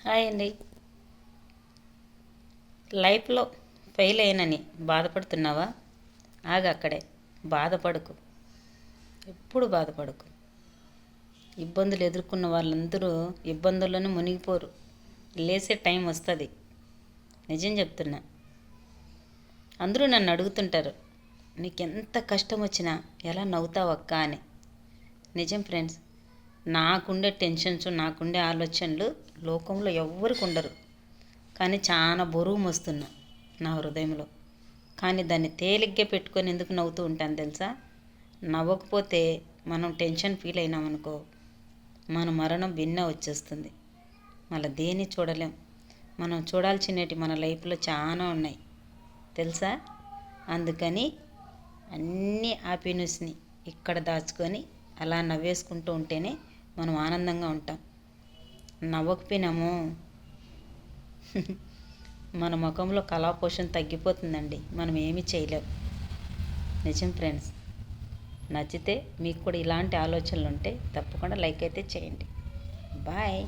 Hi అండి. లైఫ్లో fail అయ్యానని బాధపడుతున్నావా? అక్కడే బాధపడకు, ఎప్పుడు బాధపడకు. ఇబ్బందులు ఎదుర్కొన్న వాళ్ళందరూ ఇబ్బందుల్లోనే మునిగిపోరు. లేసే టైం వస్తుంది. నిజం చెప్తున్నా. అందరూ నన్ను అడుగుతుంటారు, నీకెంత కష్టం వచ్చినా ఎలా నవ్వుతావక్క అని. నిజం ఫ్రెండ్స్, నాకుండే టెన్షన్స్, నాకుండే ఆలోచనలు లోకంలో ఎవ్వరికి ఉండరు. కానీ చాలా బరువు మోస్తున్నా నా హృదయంలో. కానీ దాన్ని తేలిగ్గా పెట్టుకొని ఎందుకు నవ్వుతూ ఉంటాను తెలుసా? నవ్వకపోతే మనం టెన్షన్ ఫీల్ అయినామనుకో, మన మరణం భిన్న వచ్చేస్తుంది. మళ్ళీ దేన్ని చూడలేం. మనం చూడాల్సినవి మన లైఫ్లో చాలా ఉన్నాయి తెలుసా? అందుకని అన్ని హ్యాపీనెస్ని ఇక్కడ దాచుకొని అలా నవ్వేసుకుంటూ ఉంటేనే మనం ఆనందంగా ఉంటాం. నవ్వకపోయినాము మన ముఖంలో కళాపోషణ తగ్గిపోతుందండి. మనం ఏమీ చేయలేం. నిజం ఫ్రెండ్స్. నచ్చితే మీకు కూడా ఇలాంటి ఆలోచనలు ఉంటే తప్పకుండా లైక్ అయితే చేయండి. బాయ్.